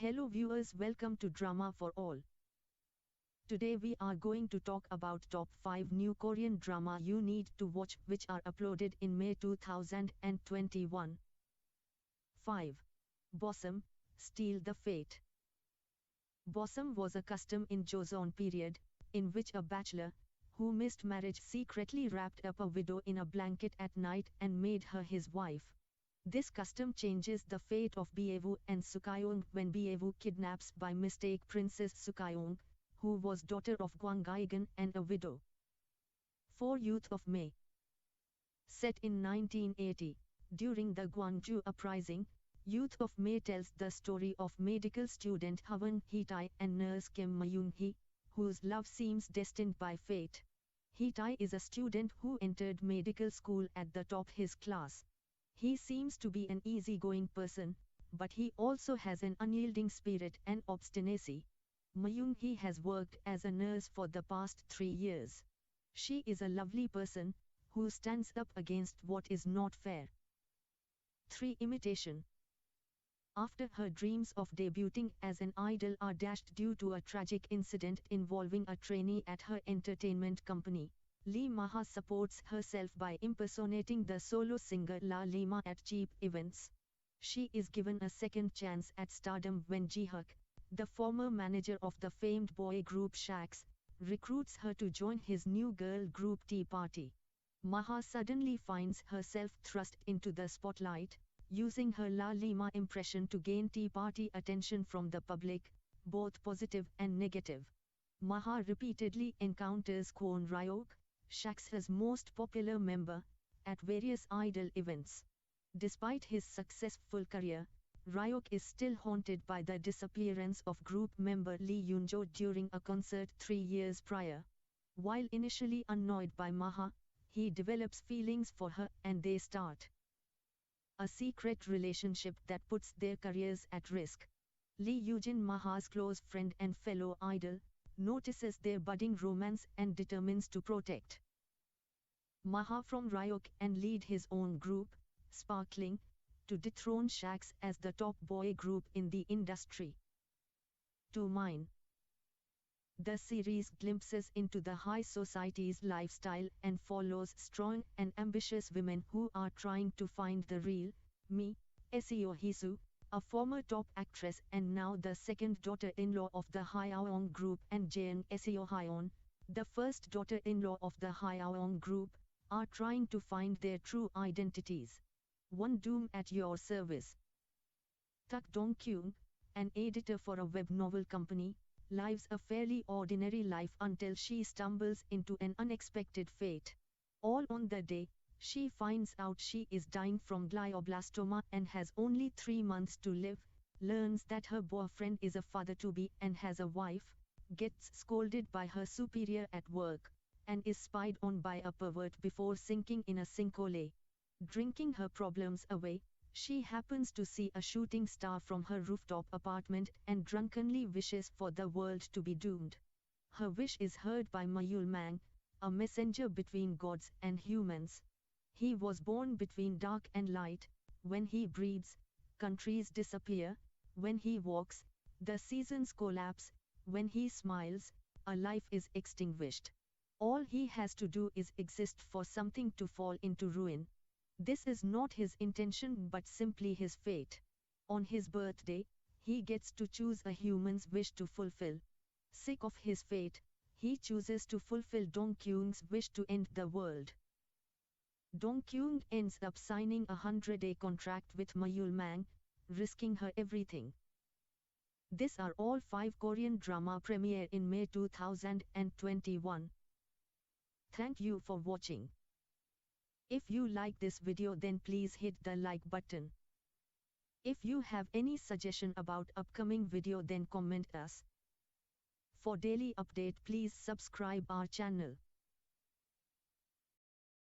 Hello viewers, welcome to Drama for All. Today we are going to talk about top 5 new Korean drama you need to watch which are uploaded in May 2021. 5. Bosom, Steal the Fate. Bosom was a custom in Joseon period, in which a bachelor, who missed marriage secretly wrapped up a widow in a blanket at night and made her his wife. This custom changes the fate of Byewu and Sukyeong when Byewu kidnaps by mistake Princess Sukyeong, who was daughter of Gwang Gaegan and a widow. 4. Youth of May. Set in 1980, during the Gwangju Uprising, Youth of May tells the story of medical student Hwang Hee-tae and nurse Kim Myung-hee, whose love seems destined by fate. Hee-tae is a student who entered medical school at the top his class. He seems to be an easygoing person, but he also has an unyielding spirit and obstinacy. Myung-hee has worked as a nurse for the past 3 years. She is a lovely person, who stands up against what is not fair. 3. Imitation. After her dreams of debuting as an idol are dashed due to a tragic incident involving a trainee at her entertainment company, Lee Maha supports herself by impersonating the solo singer La Lima at cheap events. She is given a second chance at stardom when Ji-hyuk, the former manager of the famed boy group Shax, recruits her to join his new girl group Tea Party. Maha suddenly finds herself thrust into the spotlight, using her La Lima impression to gain Tea Party attention from the public, both positive and negative. Maha repeatedly encounters Kwon Ryok, Shax's most popular member, at various idol events. Despite his successful career, Ryok is still haunted by the disappearance of group member Lee Yoon-jo during a concert 3 years prior. While initially annoyed by Maha, he develops feelings for her and they start a secret relationship that puts their careers at risk. Lee Yoo-jin, Maha's close friend and fellow idol, notices their budding romance and determines to protect Maha from Ryok and lead his own group, Sparkling, to dethrone Shax as the top boy group in the industry. 2. Mine. The series glimpses into the high society's lifestyle and follows strong and ambitious women who are trying to find the real me. Seo Hee-soo, a former top actress and now the second daughter-in-law of the Hyeon group, and Jeon Seo Hyeon, the first daughter-in-law of the Hyeon group, are trying to find their true identities. 1. Doom at your service. Tak Dong-kyung, an editor for a web novel company, lives a fairly ordinary life until she stumbles into an unexpected fate. All on the day, she finds out she is dying from glioblastoma and has only 3 months to live, learns that her boyfriend is a father-to-be and has a wife, gets scolded by her superior at work, and is spied on by a pervert before sinking in a sinkhole. Drinking her problems away, she happens to see a shooting star from her rooftop apartment and drunkenly wishes for the world to be doomed. Her wish is heard by Mayul Mang, a messenger between gods and humans. He was born between dark and light. When he breathes, countries disappear. When he walks, the seasons collapse. When he smiles, a life is extinguished. All he has to do is exist for something to fall into ruin. This is not his intention but simply his fate. On his birthday, he gets to choose a human's wish to fulfill. Sick of his fate, he chooses to fulfill Dong-kyung's wish to end the world. Dong-kyung ends up signing a 100-day contract with Mayul Mang, risking her everything. These are all 5 Korean drama premiere in May 2021. Thank you for watching. If you like this video then please hit the like button. If you have any suggestion about upcoming video then comment us. For daily update please subscribe our channel.